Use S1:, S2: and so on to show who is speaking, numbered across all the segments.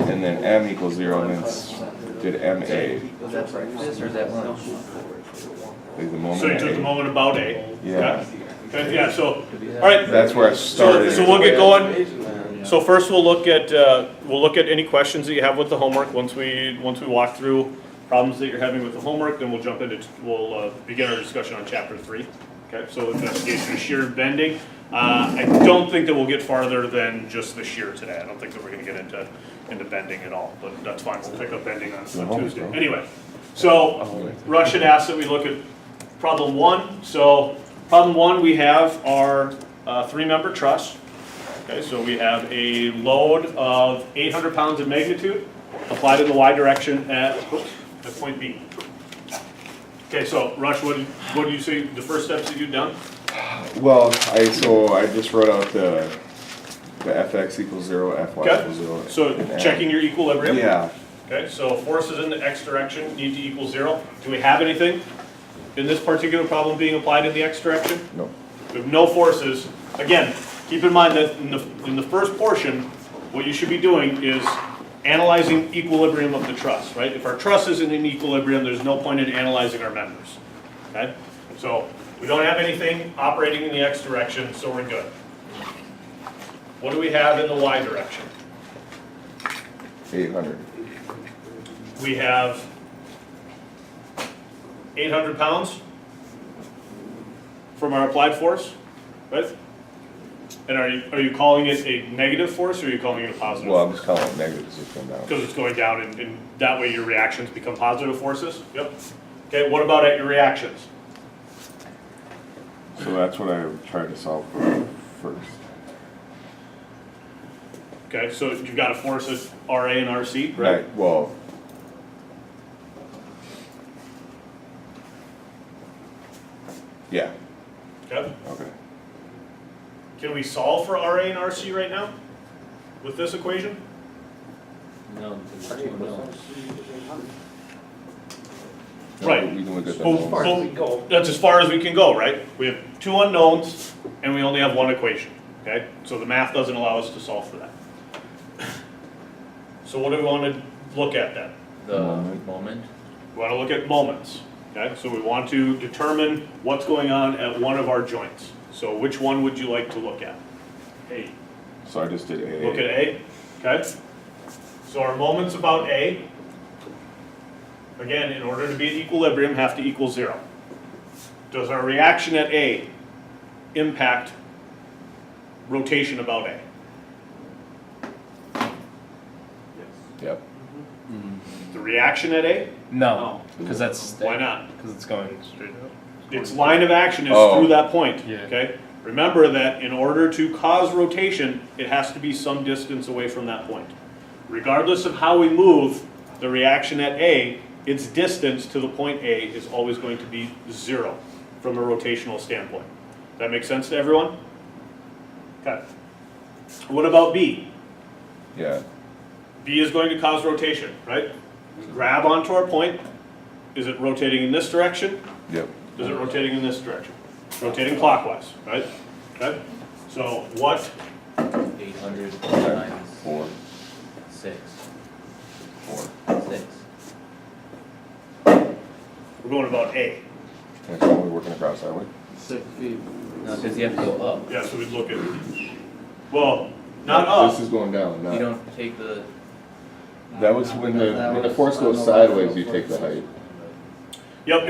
S1: and then M equals 0, and then did MA.
S2: Was that breakfast or is that lunch?
S1: Like the moment
S3: So you took
S1: A.
S3: the moment about A.
S1: Yeah.
S3: Okay, yeah, so, all right.
S1: That's where I started.
S3: So we'll get going. So first we'll look at any questions that you have with the homework. Once we walk through problems that you're having with the homework, then we'll begin our discussion on chapter 3. Okay, so investigation of shear and bending. I don't think that we'll get farther than just the shear today. I don't think that we're going to get into bending at all, but that's fine. We'll pick up bending on Tuesday. Anyway, so Rush had asked that we look at problem 1. So problem 1, we have our 3-member truss. Okay, so we have a load of 800 pounds of magnitude applied in the y direction at point B. Okay, so Rush, what do you say the first steps that you've done?
S1: Well, I just wrote out the fx equals 0, fy equals 0.
S3: So
S1: and
S3: checking your equilibrium.
S1: Yeah.
S3: Okay, so forces in the x direction need to equal 0. Do we have anything in this particular problem being applied in the x direction?
S1: No.
S3: We have no forces. Again, keep in mind that in the first portion, what you should be doing is analyzing equilibrium of the truss, right? If our truss isn't in equilibrium, there's no point in analyzing our members. Okay? So we don't have anything operating in the x direction, so we're good. What do we have in the y direction?
S1: 800.
S3: We have 800 pounds from our applied force, right? And are you calling it a negative force, or are you calling it a positive
S1: Well, I'm
S3: force?
S1: just calling it negative because it's going down.
S3: Because it's going down, and that way your reactions become positive forces? Yep. Okay, what about at your reactions?
S1: So that's what I tried to solve for first.
S3: Okay, so you've got a force at RA and RC, right?
S1: Well, yeah.
S3: Okay.
S1: Okay.
S3: Can we solve for RA and RC right now with this equation?
S2: No, because it's 2 unknowns.
S3: Right.
S1: We can look at that.
S3: Well, that's as far as we can go, right? We have 2 unknowns, and we only have 1 equation, okay? So the math doesn't allow us to solve for that. So what do we want to look at then?
S2: The moment.
S3: We want to look at moments, okay? So we want to determine what's going on at one of our joints. So which one would you like to look at? A.
S1: So I just did A.
S3: Look at A, okay? So our moments about A, again, in order to be at equilibrium, have to equal 0. Does our reaction at A impact rotation about A?
S1: Yep.
S3: The reaction at A?
S4: No, because that's
S3: Why not?
S4: because it's going straight up.
S3: Its line of action is
S1: Oh.
S3: through that point,
S4: Yeah.
S3: okay? Remember that in order to cause rotation, it has to be some distance away from that point. Regardless of how we move, the reaction at A, its distance to the point A is always going to be 0 from a rotational standpoint. Does that make sense to everyone? Okay. What about B?
S1: Yeah.
S3: B is going to cause rotation, right? We grab onto our point. Is it rotating in this direction?
S1: Yep.
S3: Is it rotating in this direction? Rotating clockwise, right? Okay? So what,
S2: 800
S1: Okay.
S2: times
S1: 4.
S2: 6.
S1: 4.
S2: 6.
S3: we're going about A.
S1: And it's only working across that way.
S5: 6 feet.
S2: No, because you have to go up.
S3: Yeah, so we'd look at, well, not up.
S1: This is going down. Not,
S2: You don't take the.
S1: that was when the force goes sideways, you take the height.
S3: Yep,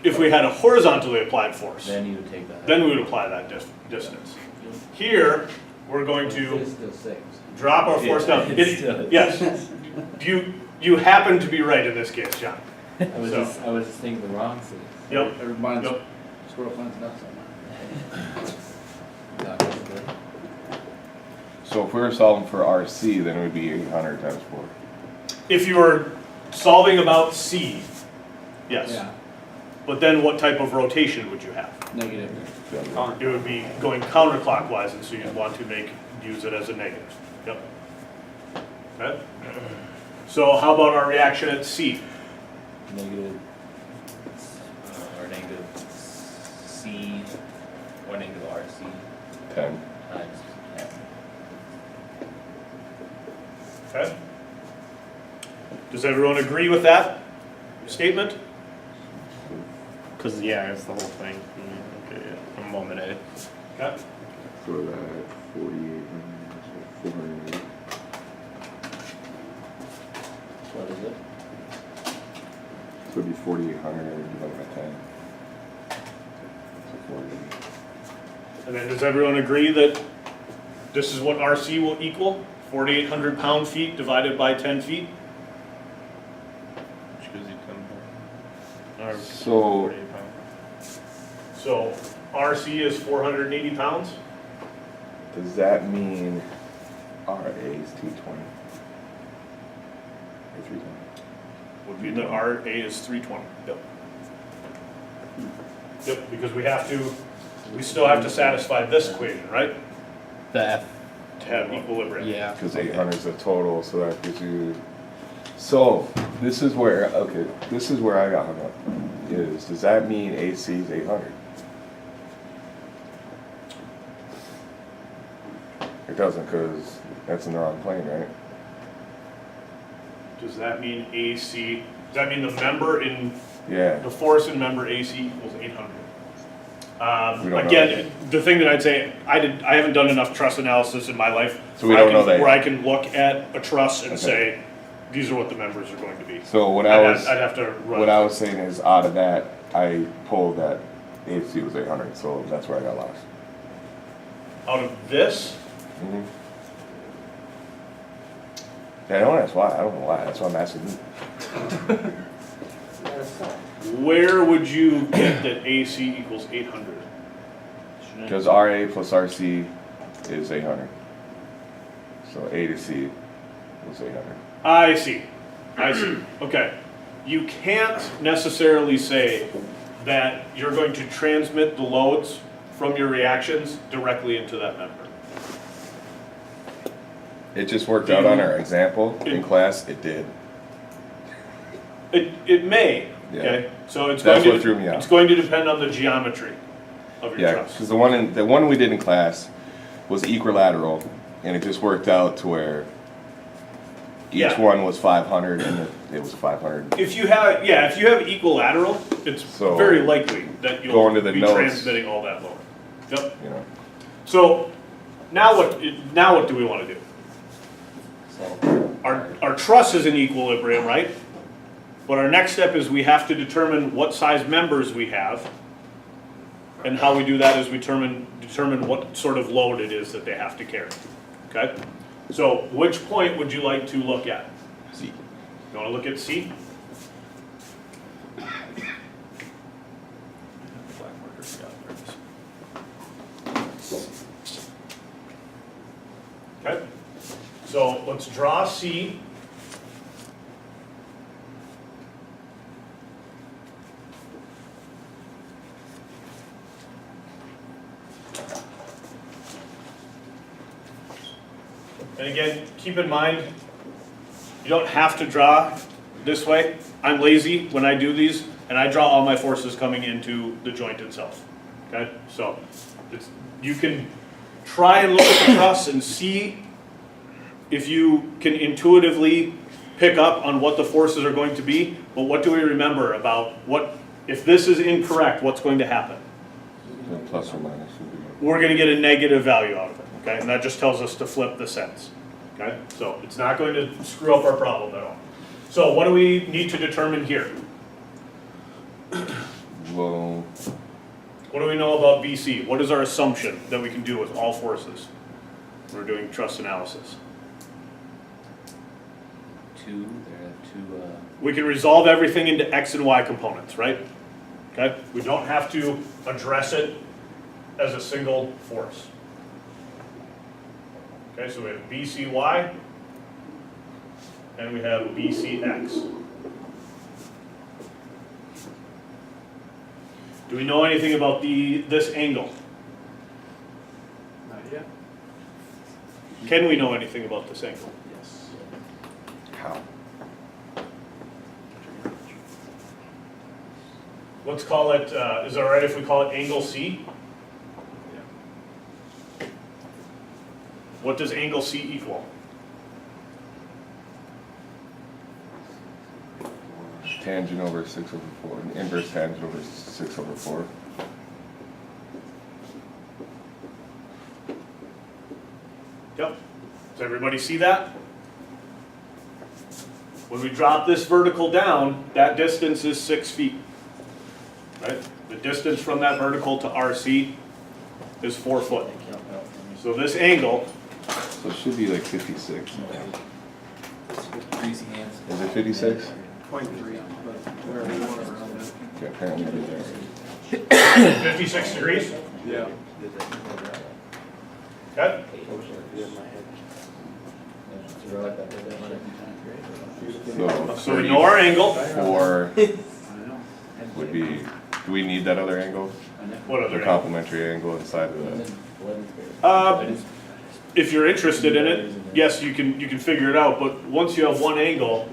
S3: if we had a horizontally applied force,
S2: Then you would take that.
S3: then we would apply that distance. Here, we're going to
S5: It's still 6.
S3: drop our force down.
S2: It's still-
S3: Yes, you happen to be right in this case, John.
S2: I was
S3: So-
S2: just thinking the wrong 6.
S3: Yep,
S5: Everybody's
S3: yep.
S5: squirrel finds a nut somewhere.
S2: God, that's good.
S1: So if we were solving for RC, then it would be 800 times 4.
S3: If you were solving about C, yes.
S5: Yeah,
S3: But then what type of rotation would you have?
S5: negative.
S3: It would be going counterclockwise, and so you'd want to use it as a negative. Yep. Okay. So how about our reaction at C?
S2: Negative. Or negative C. Or negative RC
S1: 10.
S2: times 10.
S3: Okay. Does everyone agree with that statement?
S4: Cause yeah, it's the whole thing. Okay, yeah. I'm moment A.
S3: Okay.
S1: So that 4,800, so 480.
S2: What is it?
S1: So it'd be 4,800 divided by 10. So 480.
S3: And then does everyone agree that this is what RC will equal? 4,800 pound-feet divided by 10 feet?
S4: Which gives you 10 or
S1: So
S4: 48 pounds.
S3: So RC is 480 pounds?
S1: does that mean RA is 220? Or 320?
S3: Would be that RA is 320. Yep. Yep, because we still have to satisfy this equation, right?
S4: The F.
S3: To have equilibrium.
S4: Yeah.
S1: Because 800 is the total, so that gives you. So this is where I got hung up. Does that mean AC is 800? It doesn't, because that's in the wrong plane, right?
S3: Does that mean AC, does that mean the member in,
S1: Yeah.
S3: the force in member AC equals 800?
S1: We don't know.
S3: Again, the thing that I'd say, I haven't done enough truss analysis in my life.
S1: So we
S3: where I
S1: don't know
S3: can-
S1: that
S3: Where
S1: yet.
S3: I can look at a truss and
S1: Okay.
S3: say, these are what the members are going to be.
S1: So what
S3: I'd have to run.
S1: what I was saying is, out of that, I pulled that AC was 800, so that's where I got lost.
S3: Out of this,
S1: Mm-hmm. Yeah, I don't ask why. I don't know why. That's why I'm asking you.
S3: where would you get that AC equals 800?
S1: Because RA plus RC is 800. So A to C was 800.
S3: I see, okay. You can't necessarily say that you're going to transmit the loads from your reactions directly into that member.
S1: It just worked out on our example in class. It did.
S3: It may,
S1: Yeah.
S3: okay? So it's
S1: That's
S3: going
S1: what threw me
S3: to,
S1: off.
S3: it's going to depend on the geometry of your
S1: Yeah,
S3: truss.
S1: because the one we did in class was equilateral, and it just worked out to where each
S3: Yeah.
S1: one was 500, and it was 500.
S3: If you have equilateral, it's
S1: So,
S3: very likely that you'll
S1: going to the
S3: be
S1: notes.
S3: transmitting all that load. Yep.
S1: You know.
S3: So now what do we want to do?
S2: So,
S3: Our truss is in equilibrium, right? But our next step is we have to determine what size members we have. And how we do that is we determine what sort of load it is that they have to carry. Okay? So which point would you like to look at?
S1: See.
S3: You want to look at C?
S2: black markers got there.
S3: Okay? So let's draw C. And again, keep in mind, you don't have to draw this way. I'm lazy when I do these, and I draw all my forces coming into the joint itself. Okay? So you can try and look at the truss and see if you can intuitively pick up on what the forces are going to be, but what do we remember about if this is incorrect, what's going to happen?
S1: The plus or minus would be.
S3: We're going to get a negative value out of it, okay? And that just tells us to flip the sense, okay? So it's not going to screw up our problem at all. So what do we need to determine here?
S1: Well,
S3: What do we know about BC? What is our assumption that we can do with all forces? We're doing truss analysis.
S2: There are two,
S3: We can resolve everything into X and Y components, right? Okay? We don't have to address it as a single force. Okay, so we have BCY and we have BCX. Do we know anything about this angle?
S5: Not yet.
S3: Can we know anything about this angle?
S5: Yes.
S1: how?
S3: Let's call it, is it all right if we call it angle C? What does angle C equal?
S1: tangent over 6/4, and inverse tangent over 6/4.
S3: Yep. Does everybody see that? When we drop this vertical down, that distance is 6 feet. Right? The distance from that vertical to RC is 4 foot. So this angle,
S1: So it should be like 56.
S2: Greasy hands.
S1: Is it 56?
S5: 0.3, but wherever you want it around there.
S1: Okay, apparently it is.
S3: 56 degrees.
S5: Yeah.
S3: Okay? So we know our angle.
S1: 4 would be, do we need that other angle?
S3: What other
S1: The
S3: angle?
S1: complementary angle inside of that?
S3: If you're interested in it, yes, you can figure it out, but once you have one angle,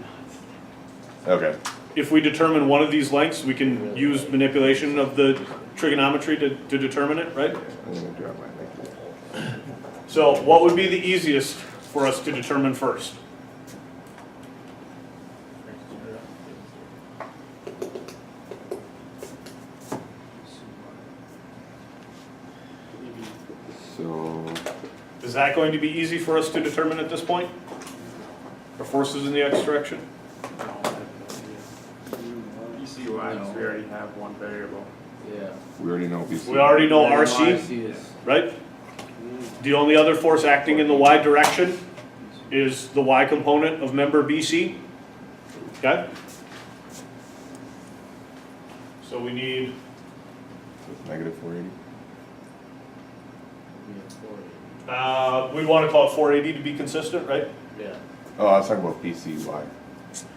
S1: Okay,
S3: if we determine one of these lengths, we can use manipulation of the trigonometry to determine it, right?
S1: I'm gonna drop my link.
S3: So what would be the easiest for us to determine first?
S1: So,
S3: Is that going to be easy for us to determine at this point? The forces in the x direction?
S4: BCY, because we already have one variable.
S5: Yeah.
S1: we already know BC.
S3: We already know RC,
S5: RC is.
S3: right? The only other force acting in the y direction is the y component of member BC. Okay? So we need,
S1: Negative 480.
S3: we'd want to call it 480 to be consistent, right?
S5: Yeah.
S1: Oh, I was talking about BCY.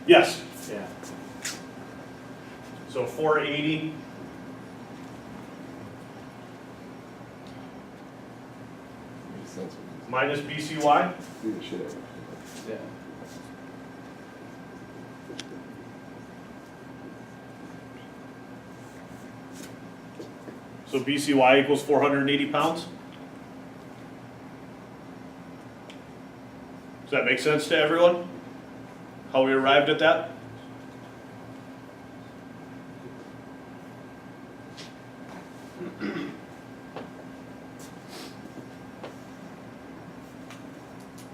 S3: Yes.
S5: Yeah.
S3: So 480
S1: Makes sense.
S3: minus BCY.
S1: Do the shit out of it.
S5: Yeah.
S3: So BCY equals 480 pounds? Does that make sense to everyone? How we arrived at that?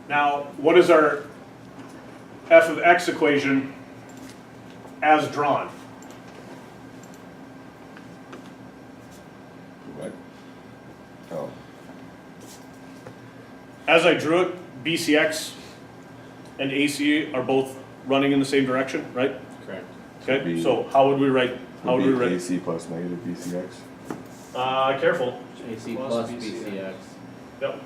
S3: Now, what is our f of x equation as drawn?
S1: What? Oh,
S3: As I drew it, BCX and AC are both running in the same direction, right?
S5: Correct.
S3: Okay, so how would we write, how would we
S1: would be
S3: write?
S1: AC plus negative BCX.
S3: Careful.
S5: AC
S2: Plus
S5: plus
S2: BCX.
S5: BCX.
S3: Yep.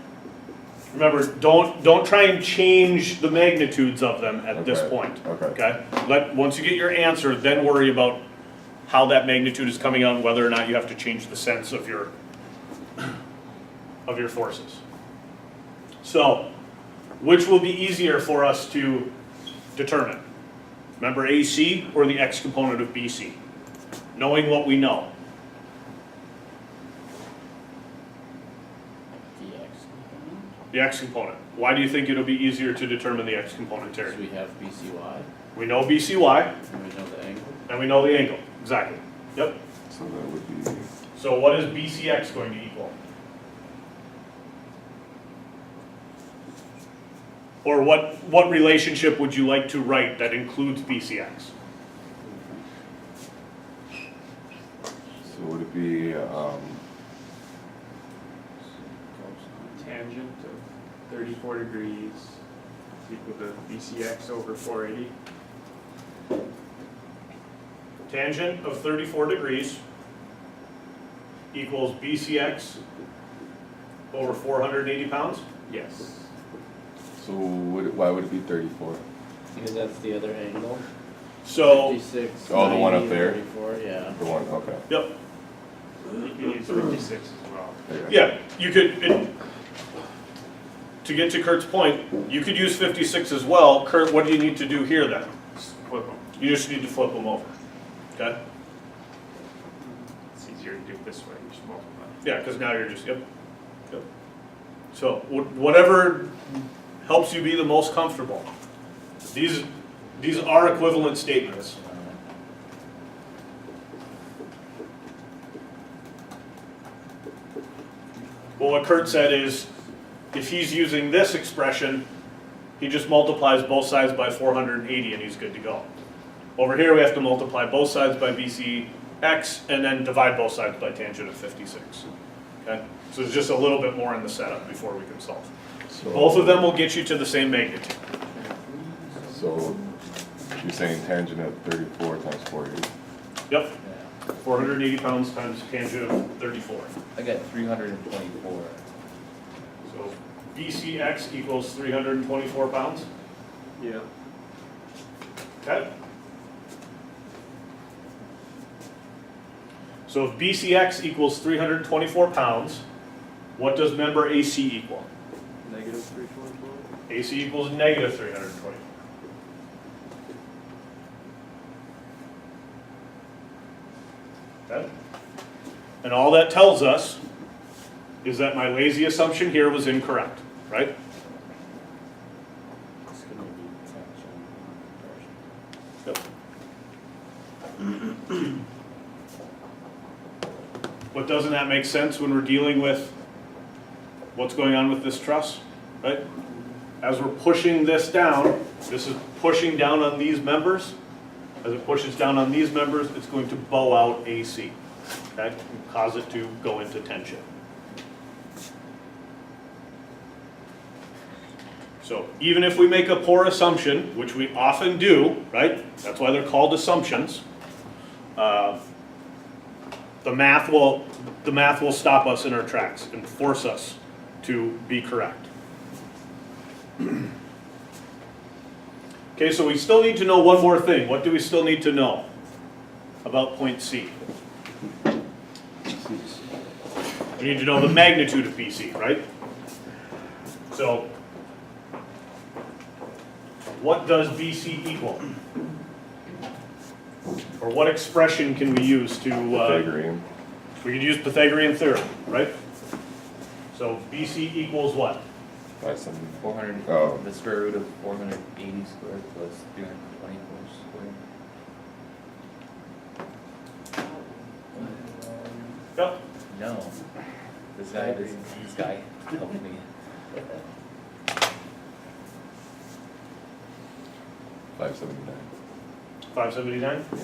S3: Remember, don't try and change the magnitudes of them at this
S1: Okay,
S3: point.
S1: okay.
S3: Okay? Once you get your answer, then worry about how that magnitude is coming out and whether or not you have to change the sense of your forces. So, which will be easier for us to determine? Remember AC or the x component of BC? Knowing what we know. The x component. Why do you think it'll be easier to determine the x component, Terry?
S5: So we have BCY,
S3: We know BCY,
S5: and we know the angle.
S3: and we know the angle. Exactly. Yep.
S1: So that would be,
S3: So what is BCX going to equal? Or what relationship would you like to write that includes BCX?
S1: so would it be,
S4: Tangent of 34 degrees is equal to BCX over 480.
S3: Tangent of 34 degrees equals BCX over 480 pounds?
S4: Yes.
S1: so why would it be 34?
S5: Because that's the other angle.
S3: So,
S5: 56.
S1: Oh, the one up
S5: 90,
S1: there?
S5: 34, yeah.
S1: The one, okay.
S3: yep.
S4: You can use 56 as well.
S1: There you go.
S3: Yeah, you could, to get to Kurt's point, you could use 56 as well. Kurt, what do you need to do here then?
S4: Flip them.
S3: You just need to flip them over, okay?
S4: It's easier to do it this way, you just multiply.
S3: Yeah, because now you're just, yep. So whatever helps you be the most comfortable. These are equivalent statements. But what Kurt said is, if he's using this expression, he just multiplies both sides by 480 and he's good to go. Over here, we have to multiply both sides by BCX and then divide both sides by tangent of 56. Okay? So there's just a little bit more in the setup before we can solve.
S1: So,
S3: Both of them will get you to the same magnitude.
S1: So you're saying tangent of 34 times 480?
S3: Yep,
S2: Yeah.
S3: 480 pounds times tangent of 34.
S2: I got 324.
S3: So BCX equals 324 pounds.
S4: Yeah.
S3: Okay. So if BCX equals 324 pounds, what does member AC equal?
S4: Negative 324.
S3: AC equals negative 324. Okay? And all that tells us is that my lazy assumption here was incorrect, right?
S5: It's gonna be tension version.
S3: Yep. But doesn't that make sense when we're dealing with what's going on with this truss, right? As we're pushing this down, this is pushing down on these members. As it pushes down on these members, it's going to bow out AC, okay? And cause it to go into tension. So even if we make a poor assumption, which we often do, right? That's why they're called assumptions. The math will stop us in our tracks and force us to be correct. Okay, so we still need to know one more thing. What do we still need to know about point C? We need to know the magnitude of BC, right? So, what does BC equal? Or what expression can we use to...
S1: Pythagorean.
S3: We could use Pythagorean theorem, right? So BC equals what?
S1: 570.
S2: 400,
S1: Oh.
S2: the square root of 480 squared plus 324 squared.
S3: Yep.
S2: No, this guy helped me.
S1: 579.
S3: 579?
S1: Yeah.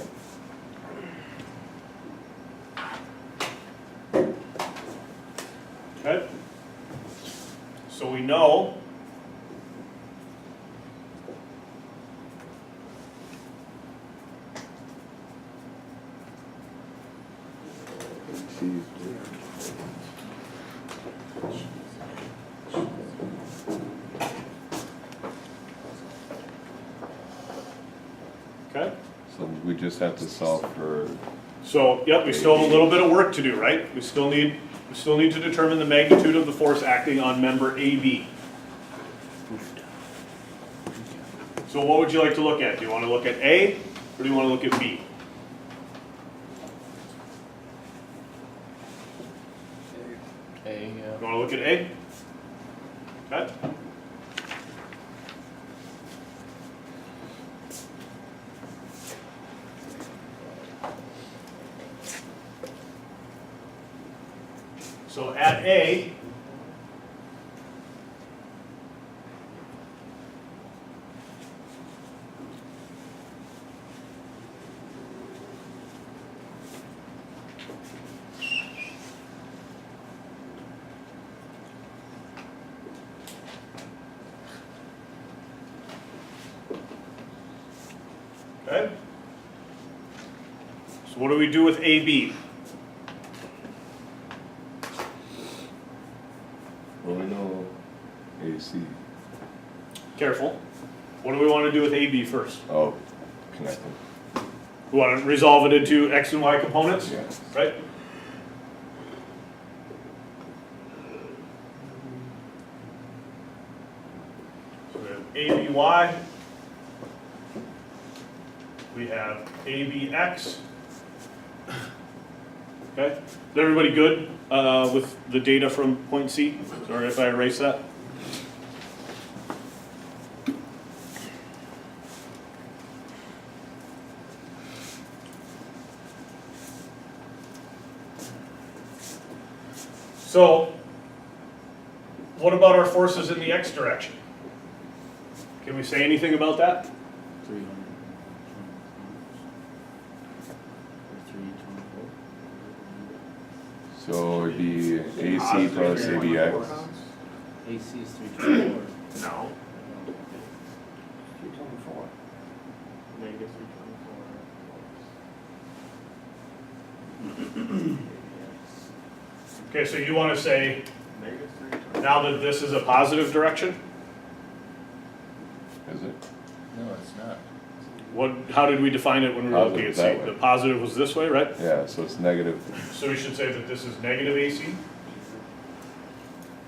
S3: Okay. So we know okay.
S1: So we just have to solve for,
S3: So, yep, we still have a little bit of work to do, right? We still need to determine the magnitude of the force acting on member AB. So what would you like to look at? Do you want to look at A, or do you want to look at B?
S5: A,
S3: You
S5: yeah.
S3: want to look at A? Okay. So at A, okay? So what do we do with AB?
S1: well, we know AC.
S3: Careful. What do we want to do with AB first?
S1: Oh, connected.
S3: We want to resolve it into X and Y components?
S1: Yeah.
S3: Right? So we have ABY. We have ABX. Okay, is everybody good with the data from point C? Sorry if I erase that. So what about our forces in the X direction? Can we say anything about that?
S5: 300. Or 324.
S1: So it'd be AC plus ABX.
S5: AC is 324.
S4: No,
S5: -324.
S4: negative 324.
S3: Okay, so you want to say,
S4: Negative 324.
S3: now that this is a positive direction,
S1: Is it?
S5: No, it's not.
S3: how did we define it when we were looking at
S1: Positive that
S3: C?
S1: way.
S3: The positive was this way, right?
S1: Yeah, so it's negative.
S3: So we should say that this is negative AC,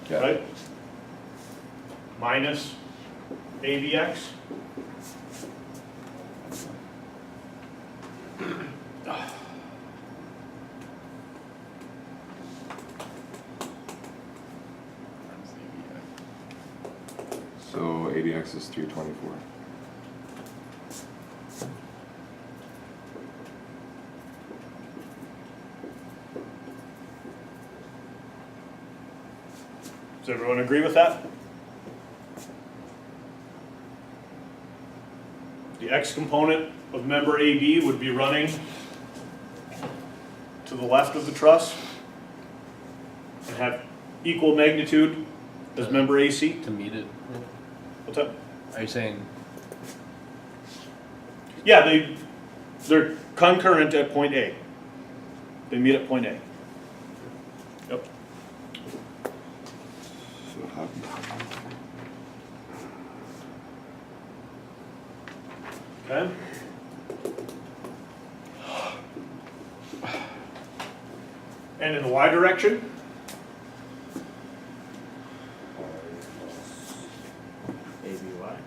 S1: Yeah.
S3: right? Minus ABX.
S1: So ABX is 324.
S3: Does everyone agree with that? The X component of member AB would be running to the left of the truss and have equal magnitude as member AC.
S5: To meet it.
S3: What's that?
S5: Are you saying
S3: Yeah, they're concurrent at point A. They meet at point A. Yep.
S1: So how?
S3: Okay. And in the Y direction?
S5: ABY?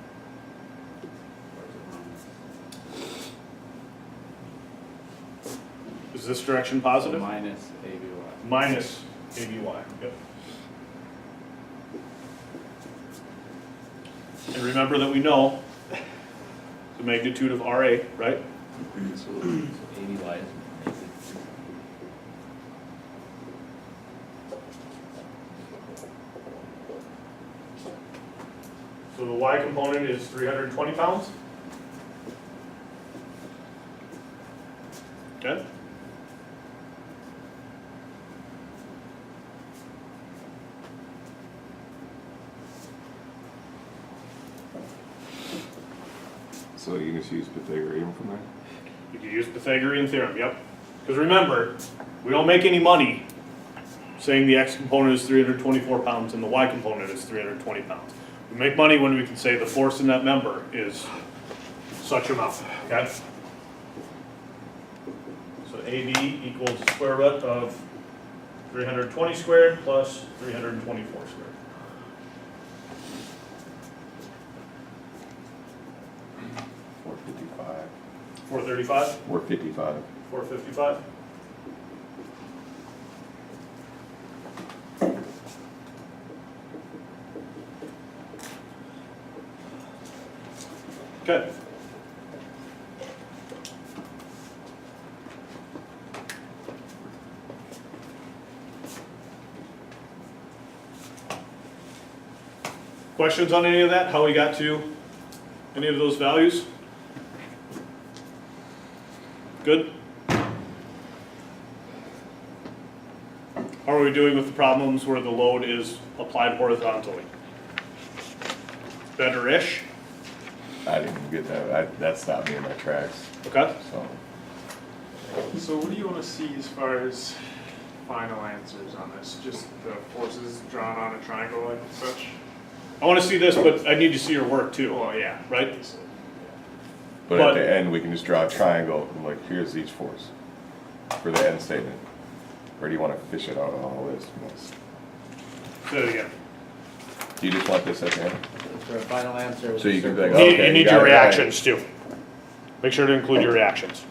S3: Is this direction positive?
S5: Minus ABY.
S3: Minus ABY. Yep. And remember that we know the magnitude of RA, right?
S5: So ABY is negative.
S3: So the Y component is 320 pounds. Okay.
S1: So you can just use Pythagorean from there?
S3: You can use Pythagorean theorem, yep. Because remember, we don't make any money saying the X component is 324 pounds and the Y component is 320 pounds. We make money when we can say the force in that member is such amount, okay? So AB equals the square root of 320 squared plus 324 squared.
S1: $455.
S3: 435,
S1: 455.
S3: 455. Okay. Questions on any of that? How we got to any of those values? Good? How are we doing with the problems where the load is applied horizontally? Better-ish?
S1: I didn't get that. That stopped me in my tracks.
S3: Okay.
S1: So
S4: So what do you want to see as far as final answers on this? Just the forces drawn on a triangle and such?
S3: I want to see this, but I need to see your work too,
S4: Oh, yeah.
S3: right?
S1: but
S3: But-
S1: at the end, we can just draw a triangle and like, here's each force for the end statement. Or do you want to fish it out of all this?
S3: Say it again.
S1: Do you just want this at the end?
S5: For a final answer.
S1: So you can be like,
S3: You need-
S1: okay,
S3: you need
S1: got
S3: your
S1: it right.
S3: reactions too. Make sure to include your reactions.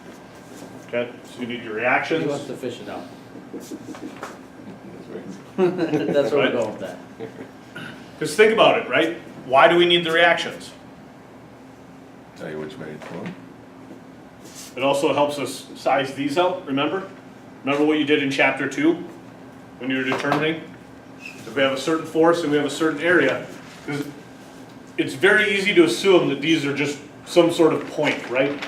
S3: Okay, so you need your
S5: He
S3: reactions.
S5: wants to fish it out.
S1: That's
S5: That's where
S3: Right.
S5: we're going with that.
S3: Because think about it, right? Why do we need the reactions?
S1: Tell you which way it's going.
S3: It also helps us size these out, remember? Remember what you did in chapter 2 when you were determining If we have a certain force and we have a certain area, 'cause it's very easy to assume that these are just some sort of point, right?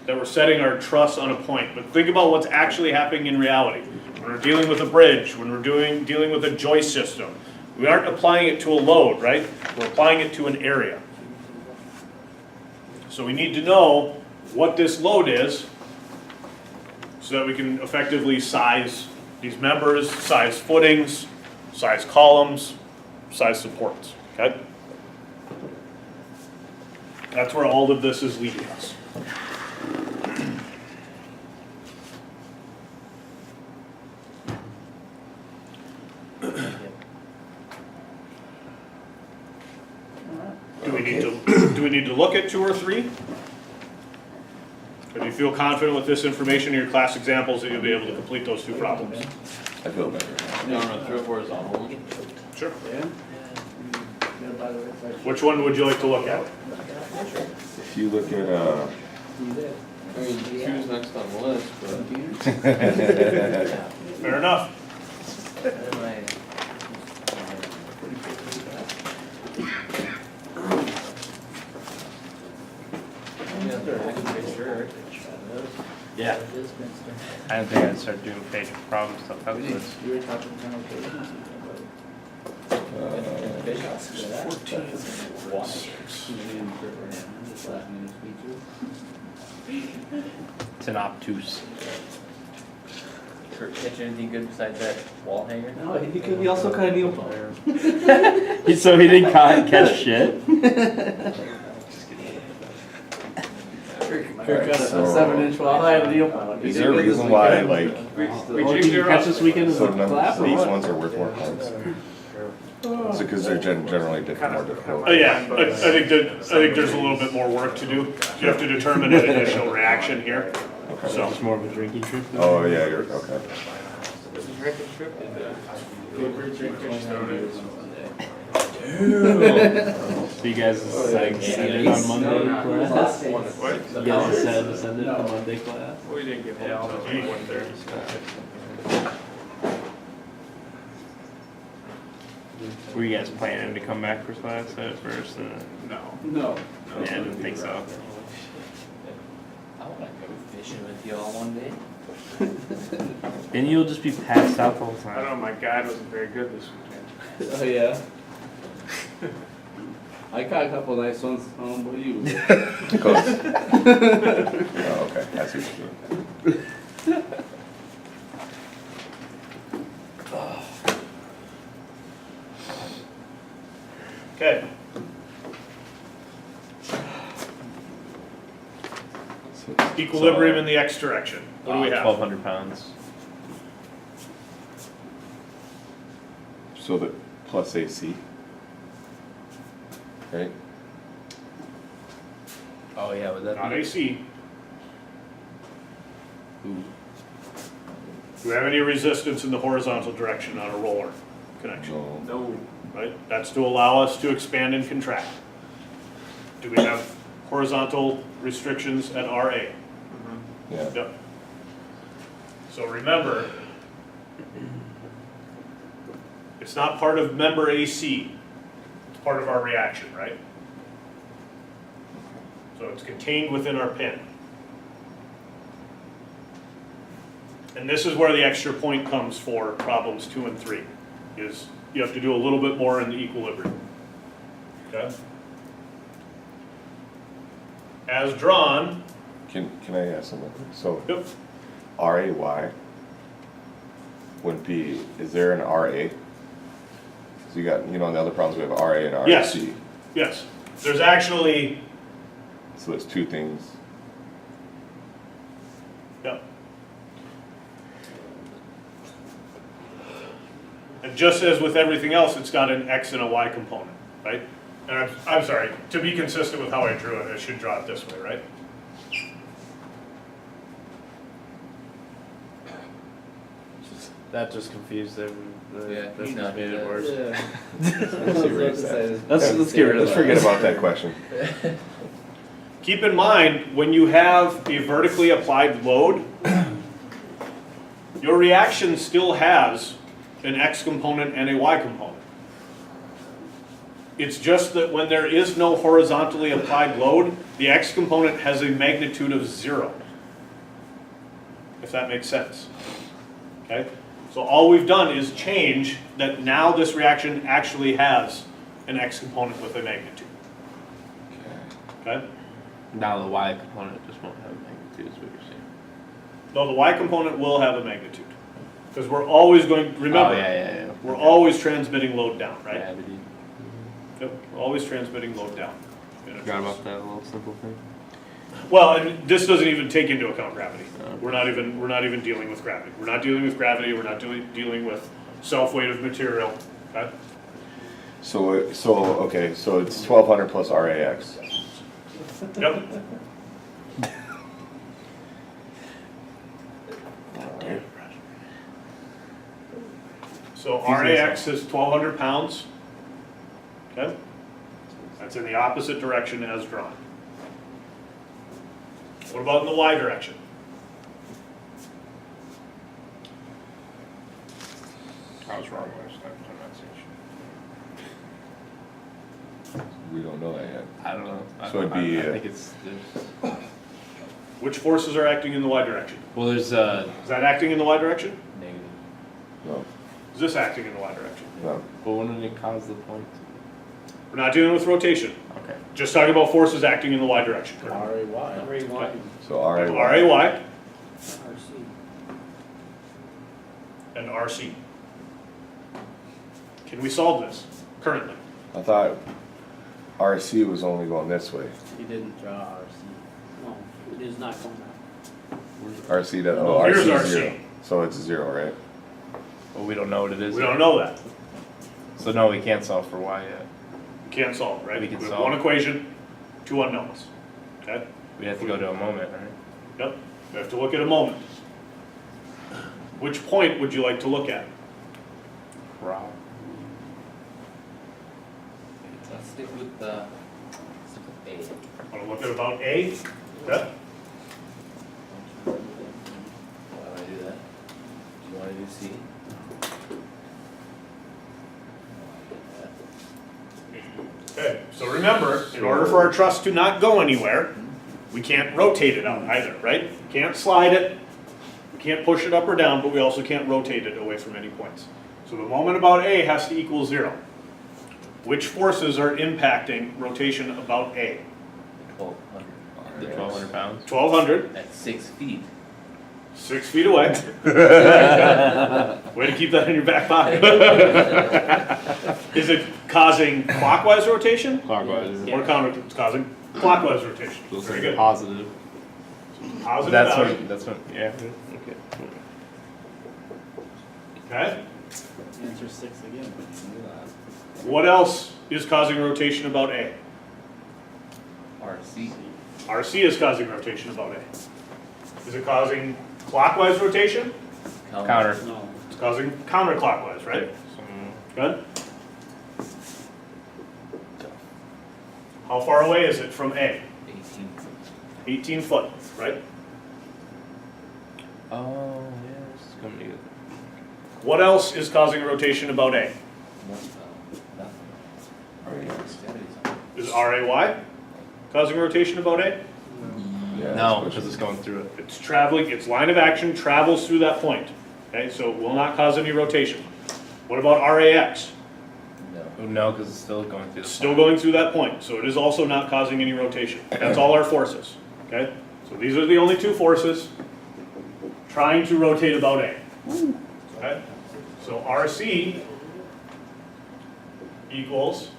S3: That we're setting our truss on a point. But think about what's actually happening in reality. When we're dealing with a bridge, when we're dealing with a joist system, we aren't applying it to a load, right? We're applying it to an area. So we need to know what this load is so that we can effectively size these members, size footings, size columns, size supports, okay? That's where all of this is leading us. Do we need to look at 2 or 3? Or do you feel confident with this information in your class examples that you'll be able to complete those 2 problems?
S1: I feel better.
S5: You want to run through it horizontal?
S3: Sure.
S5: Yeah.
S3: Which one would you like to look at?
S1: If you look at,
S5: I mean, 2's next on the list, but.
S3: Fair enough.
S2: Yeah. I don't think I'd start doing page problem stuff. That was this.
S5: You were talking
S2: It's an obtuse.
S5: Kurt catch anything good besides that wall hanger?
S6: No, he also caught a needle power.
S2: So he didn't catch shit?
S6: Kirk got
S1: so-
S6: a 7-inch wall. I had a needle power.
S1: is there a reason why, like,
S6: Did you catch this weekend in
S1: so
S6: the
S1: none
S6: class or
S1: these
S6: what?
S1: ones are worth more points? Is it because they're generally more difficult?
S3: Oh yeah, I think there's a little bit more work to do. You have to determine an initial reaction here. So
S2: It's more of a drinking trip.
S1: Oh, yeah, you're, okay.
S2: So you guys decided to send it on Monday class?
S4: What?
S2: You guys decided to send it to Monday class?
S4: We didn't get home until 1:30.
S2: Were you guys planning to come back for class at first?
S4: No.
S6: No.
S2: Yeah, I didn't think so.
S5: I wanna go fishing with you all one day.
S2: And you'll just be passed out the whole
S4: I don't know,
S2: time.
S4: my guide wasn't very good this weekend.
S6: Oh, yeah. I caught a couple nice ones. What do you?
S1: Close. Oh, okay, I see what you're doing.
S3: okay.
S1: So it's-
S3: Equilibrium in the X direction. What do we have?
S2: 1,200 pounds.
S1: So the plus AC. Right?
S2: Oh yeah, would that
S3: Not
S2: be?
S3: AC.
S2: Ooh.
S3: Do we have any resistance in the horizontal direction on a roller connection?
S1: No.
S4: No.
S3: Right? That's to allow us to expand and contract. Do we have horizontal restrictions at RA?
S1: Yeah.
S3: Yep. So remember, it's not part of member AC. It's part of our reaction, right? So it's contained within our pin. And this is where the extra point comes for problems 2 and 3, is you have to do a little bit more in the equilibrium. Okay? As drawn,
S1: Can I ask something? So
S3: yep,
S1: RAY would be, is there an RA? So you got, in the other problems we have RA and RAC.
S3: Yes. yes, there's actually,
S1: So it's two things.
S3: yep. And just as with everything else, it's got an X and a Y component, right? And I'm sorry, to be consistent with how I drew it, I should draw it this way, right?
S2: That just confused
S5: Yeah,
S2: that
S5: he's
S2: just
S5: not
S2: made
S5: doing
S2: it
S5: that.
S2: worse.
S6: Yeah.
S2: Let's get rid of
S1: Let's
S2: that.
S1: forget about that question.
S3: Keep in mind, when you have a vertically applied load, your reaction still has an X component and a Y component. It's just that when there is no horizontally applied load, the X component has a magnitude of 0. If that makes sense. Okay? So all we've done is change that now this reaction actually has an X component with a magnitude. Okay?
S2: Now the Y component just won't have a magnitude, is what you're saying.
S3: No, the Y component will have a magnitude. Because we're always going, remember,
S2: Oh, yeah.
S3: we're always transmitting load down, right?
S2: Gravity.
S3: Yep, we're always transmitting load down.
S2: Forgot about that little simple thing.
S3: Well, and this doesn't even take into account gravity.
S2: Oh.
S3: We're not even dealing with gravity. We're not dealing with gravity, we're not dealing with self-weight of material, okay?
S1: So it's 1200 plus RAX.
S3: Yep. So RAX is 1,200 pounds, okay? That's in the opposite direction as drawn. What about in the Y direction?
S2: I was wrong last time, I'm not saying
S1: We don't know that yet.
S2: I don't know.
S1: So it'd be,
S2: I think it's, there's,
S3: Which forces are acting in the Y direction?
S2: well, there's,
S3: Is that acting in the Y direction?
S2: negative.
S1: No,
S3: Is this acting in the Y direction?
S1: no.
S2: But wouldn't it cause the point?
S3: We're not dealing with rotation.
S2: Okay.
S3: Just talking about forces acting in the Y direction.
S6: R-A-Y.
S1: So RAY.
S3: RAY and RC. Can we solve this currently?
S1: I thought RC was only going this way.
S6: He didn't draw RC.
S7: No, it is not going out.
S1: RC does, oh,
S3: Here's
S1: RC is
S3: RC.
S1: 0. So it's 0, right?
S2: Well, we don't know what it is.
S3: We
S2: yet.
S3: don't know that.
S2: So no, we can't solve for Y yet.
S3: We can't solve, right?
S2: We can
S3: have
S2: solve.
S3: one equation, 2 unknowns. Okay?
S2: We have to go to a moment, right?
S3: Yep. We have to look at a moment. Which point would you like to look at?
S2: Wow.
S5: Let's stick with A.
S3: Want to look at about A? Okay.
S5: Why would I do that? Do you wanna do C?
S3: Okay, so remember, in order for our truss to not go anywhere, we can't rotate it out either, right? We can't slide it, we can't push it up or down, but we also can't rotate it away from any points. So the moment about A has to equal 0. Which forces are impacting rotation about A?
S5: 1,200.
S2: The 1,200 pounds.
S3: 1,200,
S5: At 6 feet.
S3: 6 feet away. Way to keep that in your back pocket. Is it causing clockwise rotation
S2: Clockwise.
S3: or counter? It's causing clockwise rotation. Very good.
S2: Positive.
S3: Positive
S2: That's
S3: value.
S2: what, that's what, yeah. Okay.
S3: Okay.
S6: Answer 6 again.
S3: What else is causing rotation about A?
S5: RC.
S3: RC is causing rotation about A. Is it causing clockwise rotation?
S2: Counter.
S7: No.
S3: It's causing counterclockwise, right? Good. How far away is it from A?
S5: 18.
S3: 18 foot, right?
S2: Oh, yeah, this is coming together.
S3: What else is causing rotation about A? Is RAY causing rotation about A?
S1: Yeah,
S2: No,
S1: that's
S2: because it's going through it.
S3: It's traveling, its line of action travels through that point. Okay, so it will not cause any rotation. What about RAX?
S5: No.
S2: Oh, no, because it's still going through the.
S3: It's still going through that point, so it is also not causing any rotation. That's all our forces, okay? So these are the only 2 forces trying to rotate about A. Okay? So RC equals,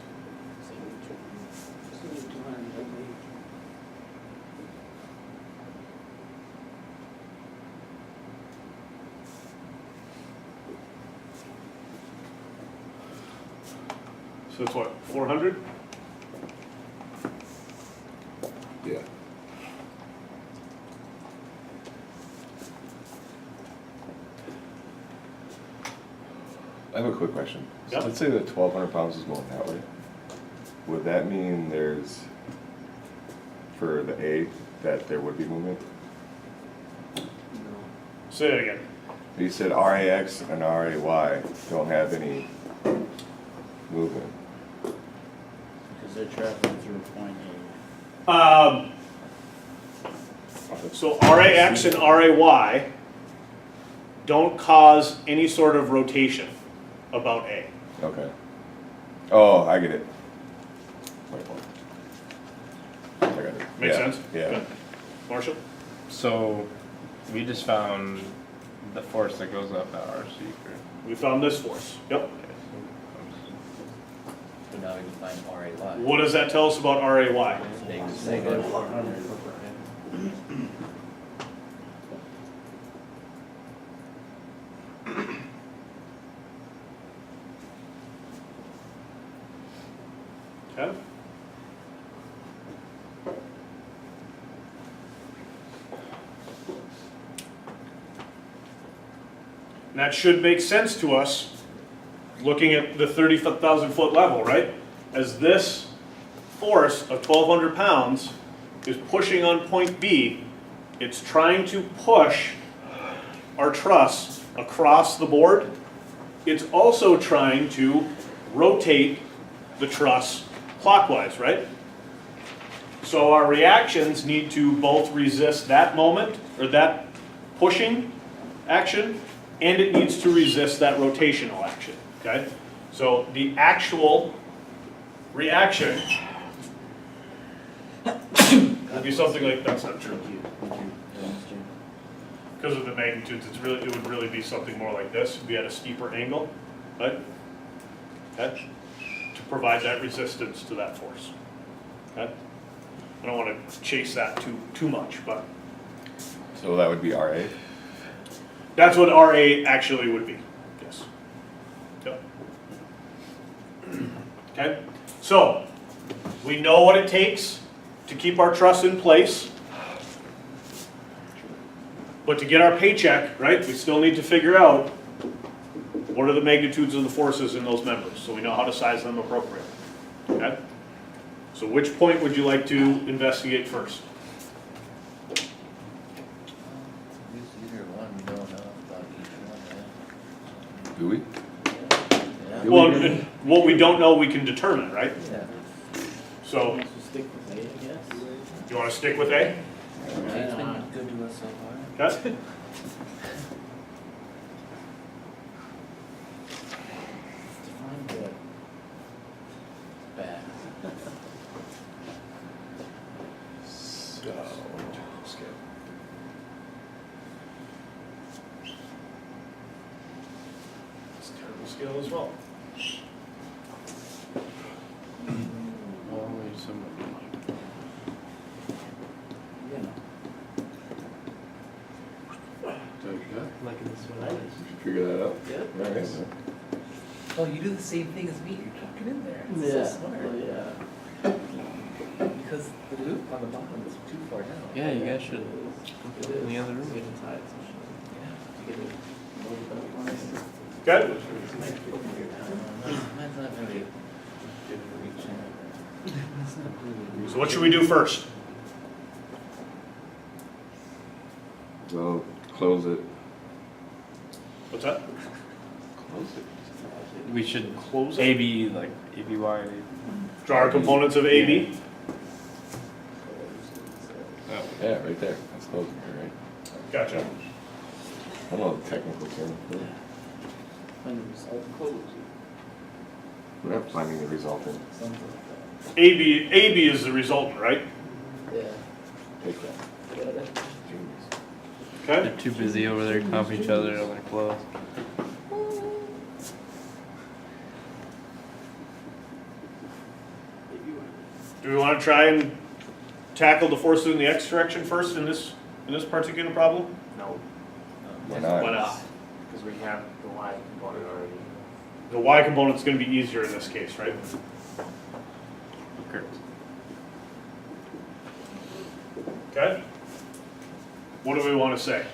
S3: so it's what, 400?
S1: Yeah. I have a quick question. So
S3: Yep.
S1: let's say that 1,200 pounds is going that way. Would that mean there's, for the A, that there would be movement?
S3: Say that again.
S1: You said RAX and RAY don't have any movement.
S6: Because they're traveling through point A.
S3: So RAX and RAY don't cause any sort of rotation about A.
S1: Okay. Oh, I get it. Wait, what? I got it.
S3: Make
S1: Yeah,
S3: sense?
S1: Yeah.
S3: Good. Marshall?
S2: So, we just found the force that goes up at RC, correct?
S3: We found this force. Yep.
S5: But now we can find RAY.
S3: What does that tell us about RAY?
S5: Negative.
S3: Okay. And that should make sense to us, looking at the 30,000 foot level, right? As this force of 1,200 pounds is pushing on point B, it's trying to push our truss across the board. It's also trying to rotate the truss clockwise, right? So our reactions need to both resist that moment, or that pushing action, and it needs to resist that rotational action, okay? So the actual reaction would be something like, that's not true. Because of the magnitudes, it would really be something more like this. It'd be at a steeper angle, right? Okay? To provide that resistance to that force. Okay? I don't want to chase that too much, but
S1: So that would be RA?
S3: that's what RA actually would be. Yes. Yep. Okay? So, we know what it takes to keep our truss in place. But to get our paycheck, right, we still need to figure out what are the magnitudes of the forces in those members, so we know how to size them appropriately. Okay? So which point would you like to investigate first?
S5: Use either one, we don't know about each one,
S1: Do we?
S5: yeah.
S1: Do
S3: Well,
S1: we?
S3: and what we don't know, we can determine, right?
S5: Yeah.
S3: So,
S6: So stick with A, I guess.
S3: you want to stick with A?
S5: It's been good to us so far.
S3: Okay?
S6: Define good.
S5: Bad.
S1: So, skip.
S3: It's a terrible scale as well.
S2: Always somebody.
S6: Yeah.
S2: Like this one.
S1: You should figure that out.
S6: Yeah.
S1: All right.
S5: Oh, you do the same thing as me, you're talking in there, it's
S6: Yeah.
S5: so smart.
S6: Yeah.
S5: Because the loop on the bottom is too far down.
S2: Yeah, you guys should
S6: It is.
S2: in the other room.
S6: Getting tight, so
S5: Yeah.
S6: you get it loaded up on it.
S3: Good?
S5: Mine's not really reaching. It's not really.
S3: So what should we do first?
S1: So, close it.
S3: What's that?
S1: Close it.
S2: We should
S3: Close it.
S2: AB, like ABY.
S3: Draw our components of AB.
S2: Oh.
S1: Yeah, right there. That's closing it, right?
S3: Gotcha.
S1: I don't know the technical term.
S6: When the result closes,
S1: We're not finding the resultant.
S6: something like
S3: AB is the resultant, right?
S6: that. Yeah.
S1: Take that.
S6: Got it.
S1: Genius.
S3: Okay?
S2: They're too busy over there copying each other on their clothes.
S3: Do we want to try and tackle the forces in the X direction first in this particular problem?
S4: No,
S1: Why not?
S3: Why not?
S4: because we have the Y component already.
S3: The Y component's going to be easier in this case, right?
S2: Correct.
S3: Okay? What do we want to say?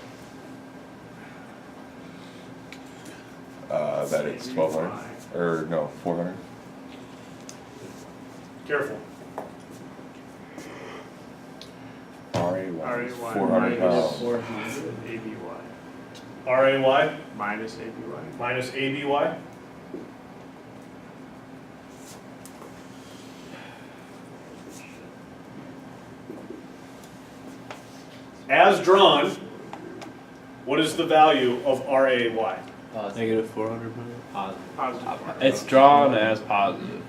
S1: That it's 1,200, or no, 400.
S3: Careful.
S1: RA1,
S4: RAY
S1: 400
S4: minus
S1: pounds.
S6: 400.
S4: ABY.
S3: RAY
S4: minus ABY.
S3: minus ABY. As drawn, what is the value of RAY?
S2: Negative 400.
S4: Positive.
S2: It's drawn as positive,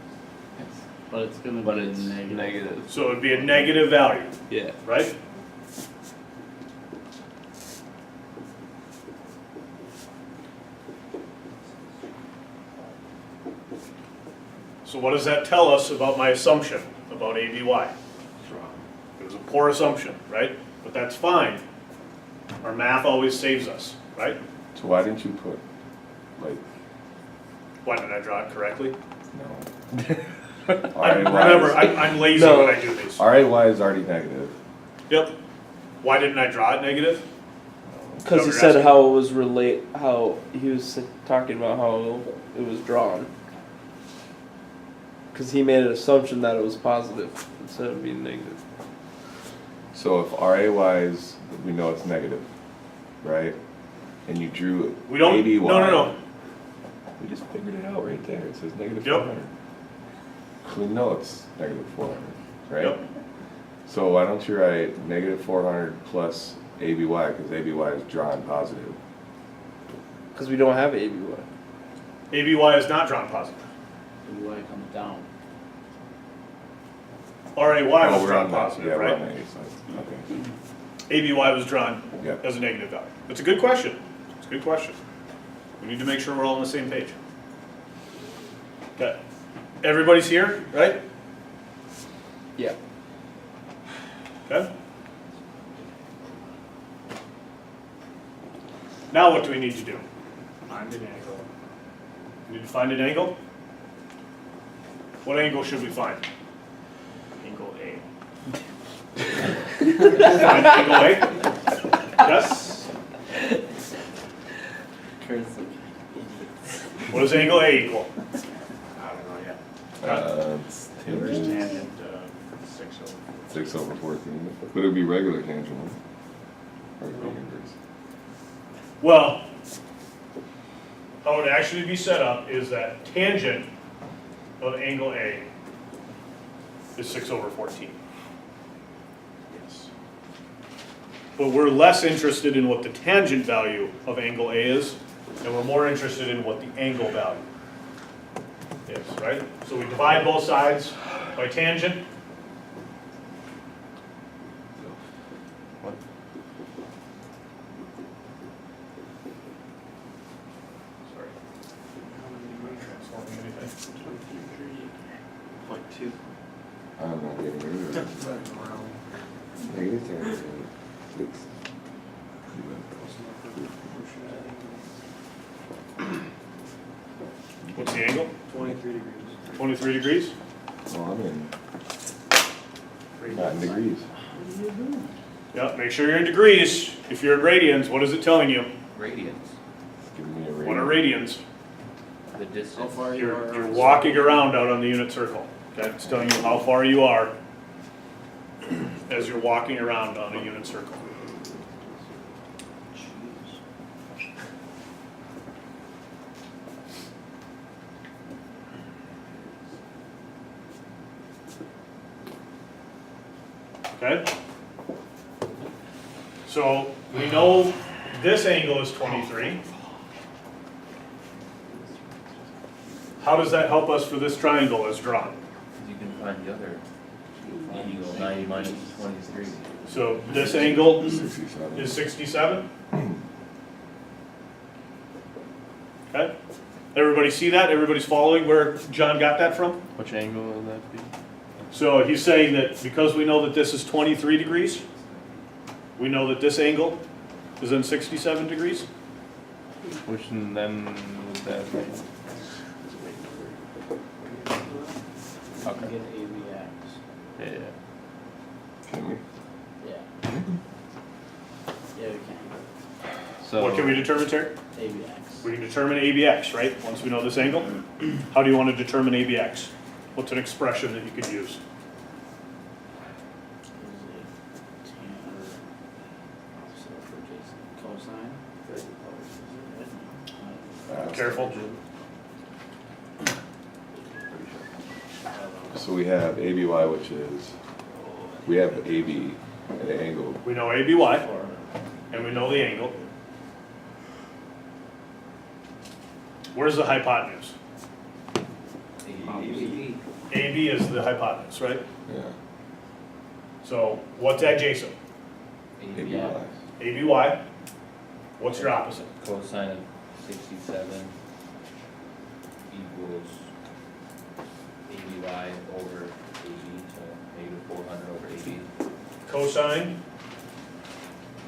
S6: But it's gonna
S2: but
S6: be
S2: it's
S6: negative.
S2: negative.
S3: So it would be a negative value,
S2: Yeah.
S3: right? So what does that tell us about my assumption about ABY? It was a poor assumption, right? But that's fine. Our math always saves us, right?
S1: So why didn't you put, like,
S3: Why did I draw it correctly?
S1: no?
S3: Remember, I'm lazy
S2: No.
S3: when I do these.
S1: RAY is already negative.
S3: Yep. Why didn't I draw it negative?
S8: Because he
S3: You're
S8: said
S3: asking?
S8: how it was how he was talking about how it was drawn. Because he made an assumption that it was positive instead of being negative.
S1: So if RAY is, we know it's negative, right? And you drew
S3: We don't,
S1: ABY.
S3: no.
S1: We just figured it out right there. It says negative
S3: Yep.
S1: 400. So we know it's negative 400, right?
S3: Yep.
S1: So why don't you write negative 400 plus ABY, because ABY is drawn positive.
S8: Because we don't have ABY.
S3: ABY is not drawn positive.
S6: ABY comes down.
S3: RAY
S1: Oh,
S3: was
S1: we're
S3: drawn
S1: on that,
S3: positive,
S1: yeah, we're on
S3: right?
S1: the A side. Okay.
S3: ABY was drawn
S1: Yep.
S3: as a negative value. It's a good question. It's a good question. We need to make sure we're all on the same page. Okay. Everybody's here, right?
S8: Yeah.
S3: Okay. Now what do we need to do?
S4: Find an angle.
S3: We need to find an angle? What angle should we find?
S4: Angle A.
S3: Find angle A? Yes?
S6: Kurt's like, idiots.
S3: What does angle A equal?
S4: I don't know yet.
S1: It's
S4: There's
S1: tangent
S4: tangent 6 over
S1: 6 over 14. But it would be regular tangent, huh? Or it'd be inverse.
S3: Well, how it would actually be set up is that tangent of angle A is 6 over 14.
S4: Yes.
S3: But we're less interested in what the tangent value of angle A is, and we're more interested in what the angle value is, right? So we divide both sides by tangent.
S2: What?
S3: Sorry. Transforming anything.
S6: 0.2.
S1: I'm not getting rid of it. Negative tangent. Six.
S3: What's the angle?
S7: 23 degrees.
S3: 23 degrees?
S1: Well, I'm in. Not in degrees.
S3: Yep, make sure you're in degrees. If you're in radians, what is it telling you?
S5: Radians,
S1: It's giving me a
S3: What are
S1: radius.
S3: radians?
S5: the distance.
S6: How far you are.
S3: You're walking around out on the unit circle. Okay, it's telling you how far you are as you're walking around on a unit circle. Okay? So we know this angle is 23. How does that help us for this triangle as drawn?
S5: You can find the other angle, 90 minus 23.
S3: So this angle
S1: 67.
S3: is 67? Okay? Everybody see that? Everybody's following where John got that from?
S2: Which angle would that be?
S3: So he's saying that because we know that this is 23 degrees, we know that this angle is then 67 degrees?
S2: Which then would that be?
S6: You can get ABX.
S2: Yeah, yeah.
S1: Can we?
S6: Yeah. Yeah, we can.
S2: So
S3: What can we determine, Terry?
S6: ABX.
S3: We can determine ABX, right? Once we know this angle. How do you want to determine ABX? What's an expression that you could use?
S6: Is it tan or opposite for just cosine?
S3: Careful.
S1: So we have ABY, which is, we have AB at an angle.
S3: We know ABY, and we know the angle. Where's the hypotenuse? AB is the hypotenuse, right?
S1: Yeah.
S3: So what's adjacent?
S1: ABY.
S3: ABY. What's your opposite?
S5: Cosine of 67 equals ABY over AB, so negative 400 over AB,
S3: Cosine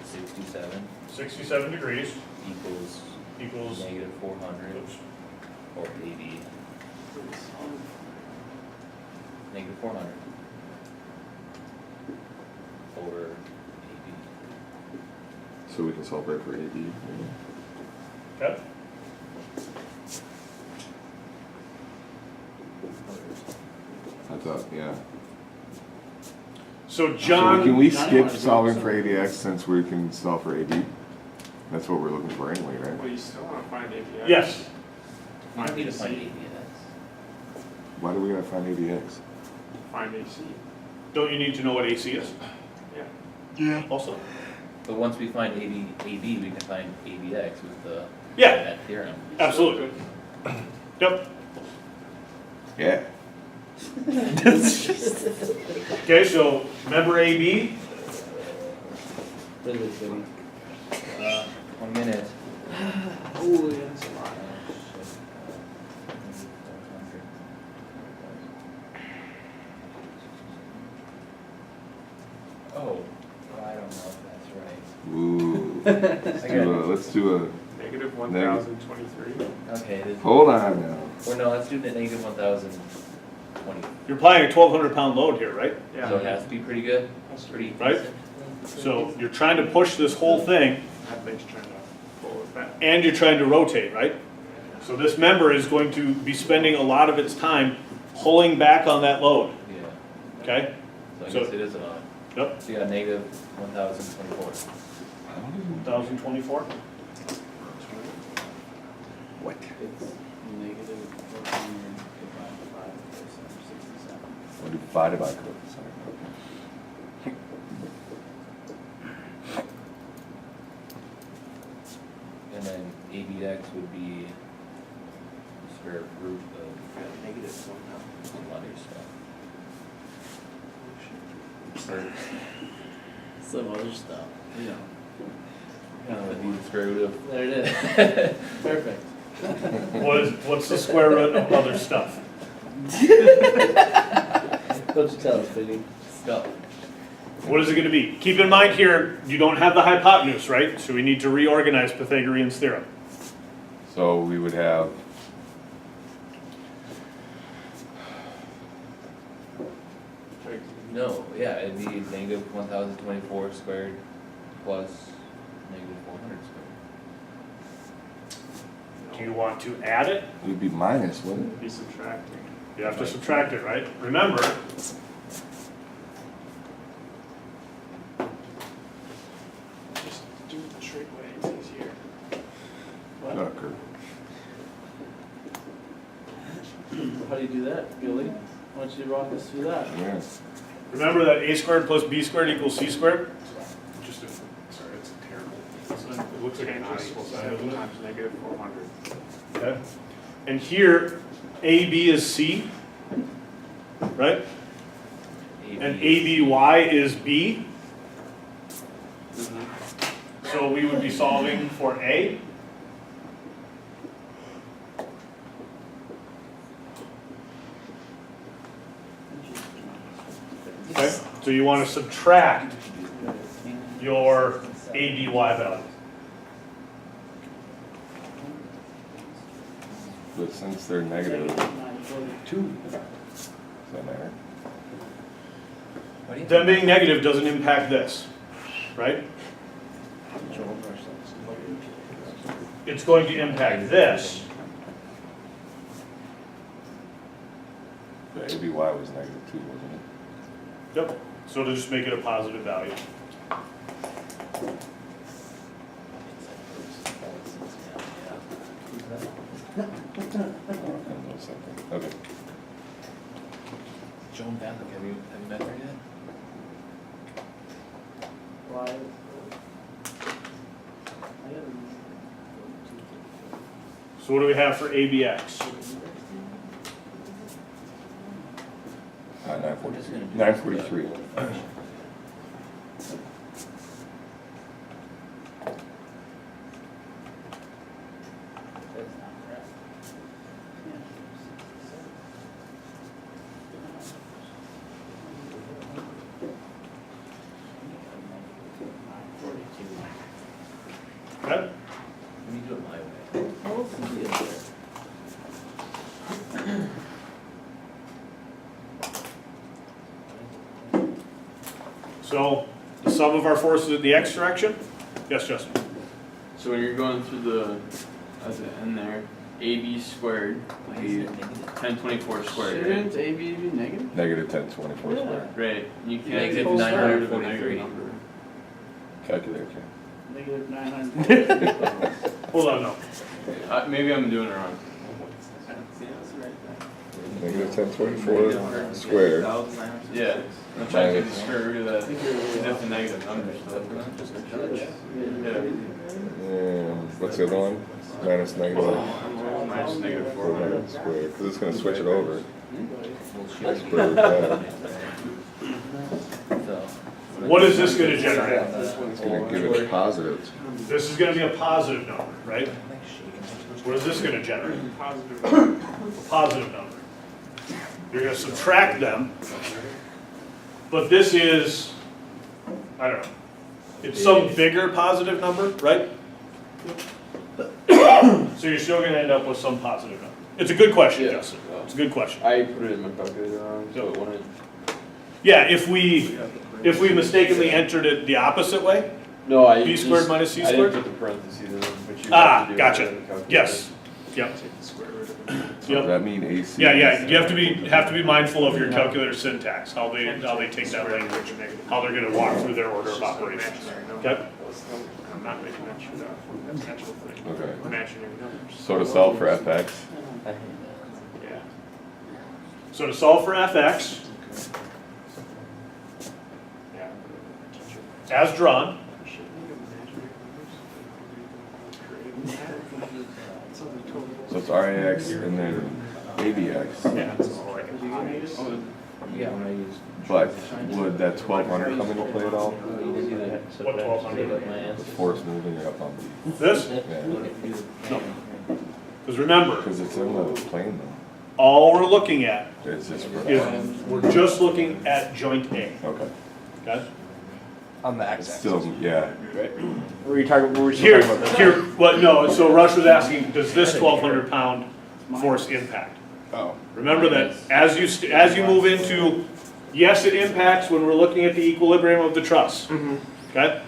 S5: 67
S3: 67 degrees
S5: equals
S3: equals,
S5: negative 400
S3: oops,
S5: over AB, negative 400 over AB.
S1: So we can solve right for AB.
S3: okay?
S1: I thought, yeah.
S3: So
S1: So
S3: John,
S1: can we
S6: John
S1: skip
S6: wanted to
S1: solving
S6: do
S1: for ADX since we can solve for AB? That's what we're looking for anyway, right?
S4: Well, you still wanna find APX.
S3: yes,
S5: We don't need to
S4: AC.
S5: find ABX.
S1: Why do we gotta find ADX?
S4: Find AC.
S3: don't you need to know what AC is?
S4: Yeah.
S3: Also?
S5: But once we find AB, we can find ABX with the
S3: Yeah,
S5: that theorem.
S3: absolutely. Yep.
S1: Yeah.
S3: Okay, so remember AB?
S6: Really good.
S5: 1 minute.
S6: Oh, that's a lot.
S5: Oh, I don't know if that's right.
S1: Ooh. Let's do a,
S4: Negative 1,023.
S5: Okay,
S1: hold on now.
S5: or no, let's do the negative 1,020.
S3: You're applying a 1,200 pound load here, right?
S4: Yeah.
S5: So it has to be pretty good, pretty
S3: Right.
S5: decent.
S3: So you're trying to push this whole thing
S4: That thing's trying to pull it back.
S3: and you're trying to rotate, right? So this member is going to be spending a lot of its time pulling back on that load,
S5: Yeah,
S3: okay?
S5: so I
S3: So-
S5: guess it is a lot.
S3: Yep,
S5: So you got negative 1,024.
S3: 1,024.
S1: What?
S6: It's negative 400 divided by 767.
S1: Or divided by code, sorry.
S5: And then ABX would be the square root of
S6: Negative 1 now.
S5: some other stuff. Or,
S6: Some other stuff, you know.
S5: would be the square root of,
S6: There it is. Perfect.
S3: What's the square root of other stuff?
S6: Don't you tell us, Vinny.
S5: go.
S3: What is it gonna be? Keep in mind here, you don't have the hypotenuse, right? So we need to reorganize Pythagorean's theorem.
S1: So we would have,
S5: No, yeah, it'd be negative 1,024 squared plus negative 400 squared.
S3: Do you want to add it?
S1: it would be minus, wouldn't it?
S4: Be subtracting.
S3: You have to subtract it, right? Remember,
S4: Just do it the straight way, it's easier.
S1: No, Kurt.
S6: How do you do that, Billy? Why don't you walk us through that?
S1: Yeah.
S3: remember that a squared plus b squared equals c squared?
S4: Just a, sorry, it's terrible. It looks like an unequal sign, doesn't it? Times negative 400.
S3: Okay. And here, AB is C, right? And ABY is B. So we would be solving for A. Okay, so you want to subtract your ABY value.
S1: But since they're negative, does that matter?
S5: What do you
S3: Them
S5: think?
S3: being negative doesn't impact this, right? It's going to impact this.
S1: The ABY was negative 2, wasn't it?
S3: Yep. So to just make it a positive value.
S5: Yeah.
S3: So what do we have for ABX?
S1: 943.
S3: Okay?
S5: Let me do it my way.
S3: So the sum of our forces in the X direction? Yes, Justin?
S9: So when you're going through the, at the end there, AB squared would be 1024 squared, right?
S6: Shouldn't AB be negative?
S1: Negative 1024 squared.
S9: Right, you can't
S5: Negative
S9: get started with a
S5: 943.
S9: negative number.
S1: Calculator check.
S6: Negative 900.
S3: Hold on, no.
S9: Maybe I'm doing it wrong.
S1: Negative 1024 squared.
S9: Yeah, I'm trying to get the square root of that, that's a negative number, so. Yeah.
S1: And what's the other one? Minus negative.
S9: Minus negative
S1: 400 squared. Because it's going to switch it over.
S5: Bullshit.
S1: Square root that.
S5: So.
S3: What is this gonna generate?
S1: It's going to give it positive.
S3: This is gonna be a positive number, right? What is this gonna generate?
S4: Positive.
S3: A positive number. You're gonna subtract them, but this is, I don't know, it's some bigger positive number, right? So you're still gonna end up with some positive number. It's a good question,
S9: Yeah.
S3: Justin. It's a good question.
S9: I put it in my calculator wrong, so it wouldn't.
S3: Yeah, if we mistakenly entered it the opposite way,
S9: No, I
S3: B squared minus C
S9: I didn't
S3: squared?
S9: put the parentheses in, but you.
S3: Ah,
S9: have to do it
S3: gotcha.
S9: in the calculator.
S3: Yes. Yep.
S4: Take the square root of it.
S1: Does
S3: Yep.
S1: that mean AC?
S3: Yeah, you have to be mindful of your calculator syntax, how they take that language, how they're gonna walk through their order of operations. Okay?
S4: I'm not making that shit up. That's an actual thing.
S1: Okay.
S4: Imaginary numbers.
S1: So to solve for fx,
S4: Yeah.
S3: So to solve for fx,
S4: Yeah.
S3: as drawn,
S1: so it's RAX and then ABX.
S3: yeah,
S5: Yeah, when I use.
S1: But would that 1200 come into play at all?
S3: What 1200?
S1: The force moving it up on B.
S3: this,
S1: Yeah.
S3: because remember,
S1: Because it's in the plane
S3: all we're looking at
S1: though. It's just for.
S3: is, we're just looking at joint A,
S1: Okay.
S3: okay?
S8: On the
S1: It's
S8: X.
S1: still, yeah.
S8: Were you talking? Were we
S3: Here,
S8: still talking about
S3: here, well, no, so Rush was asking, does this 1,200 pound force impact?
S8: Oh.
S3: Remember that as you move into, yes, it impacts when we're looking at the equilibrium of the truss, okay?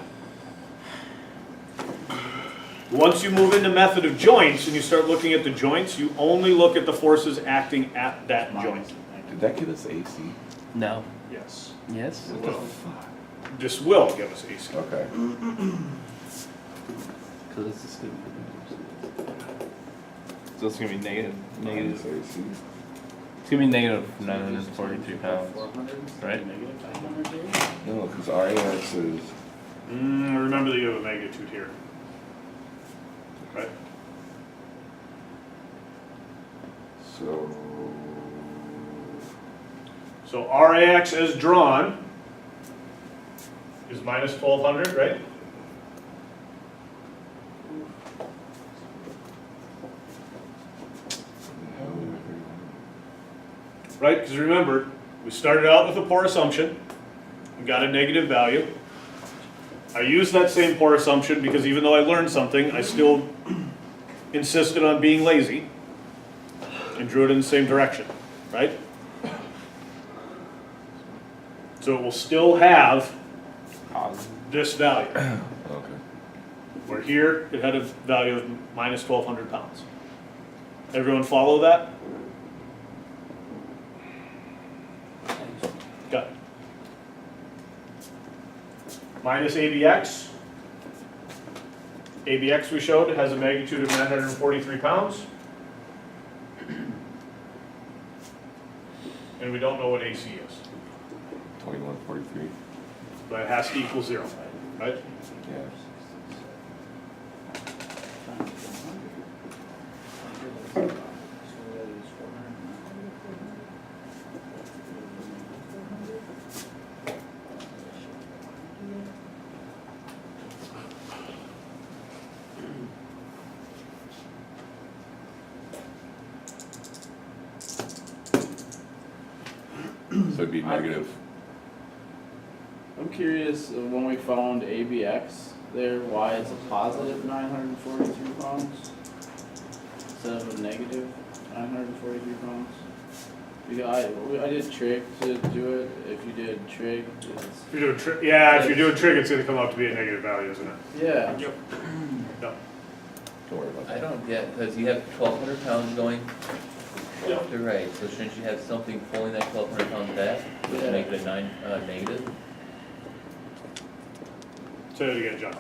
S3: Once you move into method of joints and you start looking at the joints, you only look at the forces acting at that joint.
S1: Did that give us AC?
S8: No.
S3: Yes.
S8: Yes.
S1: What the fuck?
S3: This will give us AC.
S1: Okay.
S8: Because it's just gonna be. So it's gonna be negative.
S1: Minus AC.
S8: It's gonna be negative 943 pounds, right?
S1: No, because RAX is.
S3: Remember that you have a magnitude here. Right?
S1: So.
S3: So RAX as drawn is minus 1,200, right? Right, because remember, we started out with a poor assumption, we got a negative value. I used that same poor assumption because even though I learned something, I still insisted on being lazy and drew it in the same direction, right? So it will still have this value,
S1: Okay.
S3: where here it had a value of minus 1,200 pounds. Everyone follow that? Got it. Minus ABX. ABX we showed has a magnitude of 943 pounds. And we don't know what AC is,
S1: 2143.
S3: but it has to equal 0. right?
S1: Yeah. So it'd be negative.
S6: I'm curious, when we found ABX there, why it's a positive 943 pounds instead of a negative 943 pounds? Because I did trig to do it. If you did trig, it's,
S3: If you're doing if you're doing trig, it's gonna come out to be a negative value, isn't it?
S6: yeah.
S3: Yep. No.
S1: Don't worry about that.
S5: I don't get, because you have 1,200 pounds going
S3: Yeah.
S5: left to right, so shouldn't you have something pulling that 1,200 pounds back, which
S6: Yeah.
S5: make it a negative?
S3: Say that again, John.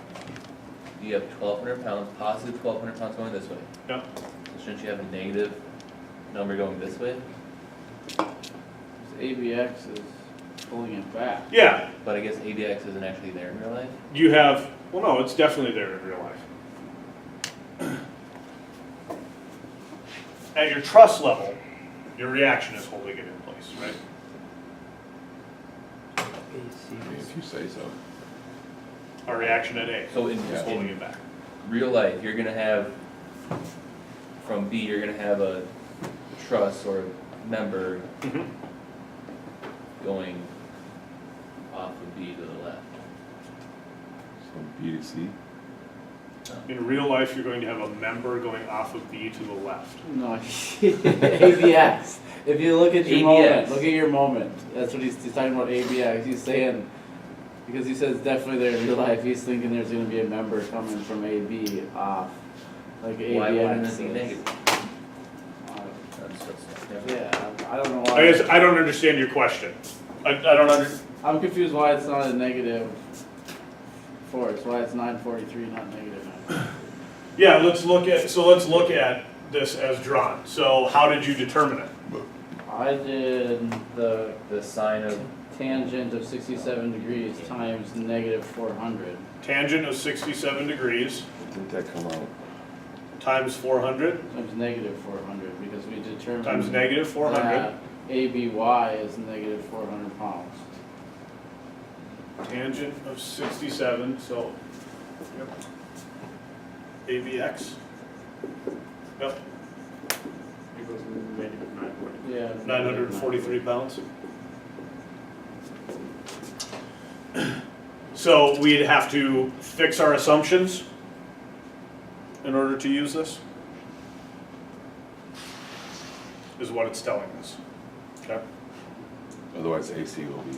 S5: You have 1,200 pounds, positive 1,200 pounds going this way.
S3: Yeah.
S5: So shouldn't you have a negative number going this way?
S6: ABX is pulling it back.
S3: Yeah,
S5: But I guess ABX isn't actually there in real life.
S3: you have, well, no, it's definitely there in real life. At your trust level, your reaction is holding it in place, right?
S1: I mean, if you say so.
S3: Our reaction at A
S5: So in,
S3: is holding it back.
S5: real life, you're gonna have, from B, you're gonna have a truss or member
S3: Mhm.
S5: going off of B to the left.
S1: So B to C.
S3: In real life, you're going to have a member going off of B to the left.
S6: No, ABX. If you look at your
S5: ABX.
S6: moment, look at your moment. That's what he's talking about. ABX. He's saying because he says definitely there in real life. He's thinking there's going to be a member coming from AB off, like ABX.
S5: Why wouldn't it be
S6: is.
S5: negative? Never.
S6: Yeah, I don't know
S3: I
S6: why.
S3: guess I don't understand your question. I don't under,
S6: I'm confused why it's not a negative force. Why it's 943, not negative 9.
S3: yeah, let's look at this as drawn. So how did you determine it?
S6: I did the
S5: The sign of,
S6: tangent of 67 degrees times negative 400.
S3: Tangent of 67 degrees
S1: Didn't that come out?
S3: times 400
S6: Times negative 400 because we determined
S3: times negative 400.
S6: that ABY is negative 400 pounds.
S3: Tangent of 67, so, yep. ABX. Yep,
S4: Equals negative 940.
S6: Yeah.
S3: 943 pounds. So we'd have to fix our assumptions in order to use this, is what it's telling us. Okay?
S1: Otherwise AC will be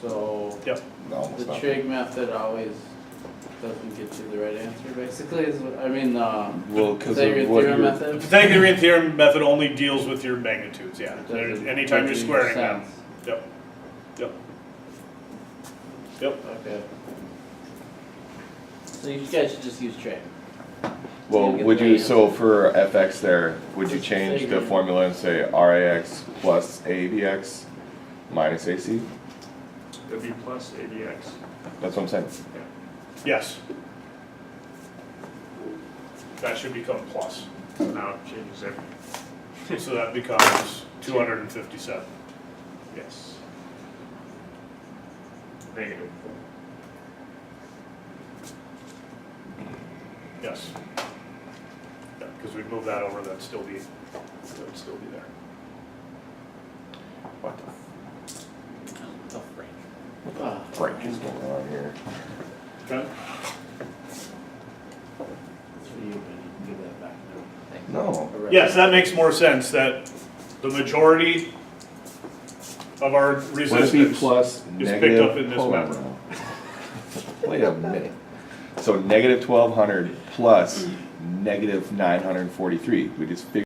S6: So
S3: Yep.
S1: almost
S6: the
S1: nothing.
S6: trig method always doesn't get you the right answer. Basically, is what, I mean
S1: Well, because
S6: Pythagorean
S1: of what
S6: theorem
S1: you're,
S6: method.
S3: The Pythagorean theorem method only deals with your magnitudes, yeah.
S6: Doesn't
S3: Anytime you're
S6: make
S3: squaring them.
S6: sense.
S3: Yep. Yep. Yep.
S6: Okay. So you guys should just use trig.
S1: well,
S6: you get
S1: would
S6: the
S1: you,
S6: right
S1: so for FX there, would you
S6: Just
S1: change the
S6: figure.
S1: formula and say RAX plus ABX minus AC?
S4: That'd be plus ABX.
S1: That's what I'm saying.
S3: Yes. That should become plus.
S4: So now it changes everything.
S3: So that becomes 257.
S4: Yes. Negative.
S3: Yes. Yeah, because we move that over, that'd still be there.
S1: What the
S5: oh, Frank.
S6: Ah,
S1: frick is going on here?
S3: Okay?
S6: That's for you, but you can give that back now.
S1: No.
S3: Yes, that makes more sense, that the majority of our
S1: Would it be
S3: resistance
S1: plus
S3: is
S1: negative?
S3: picked up in this
S1: hold on
S3: method.
S1: now. Wait a minute. So negative 1,200 plus negative 943. We just figured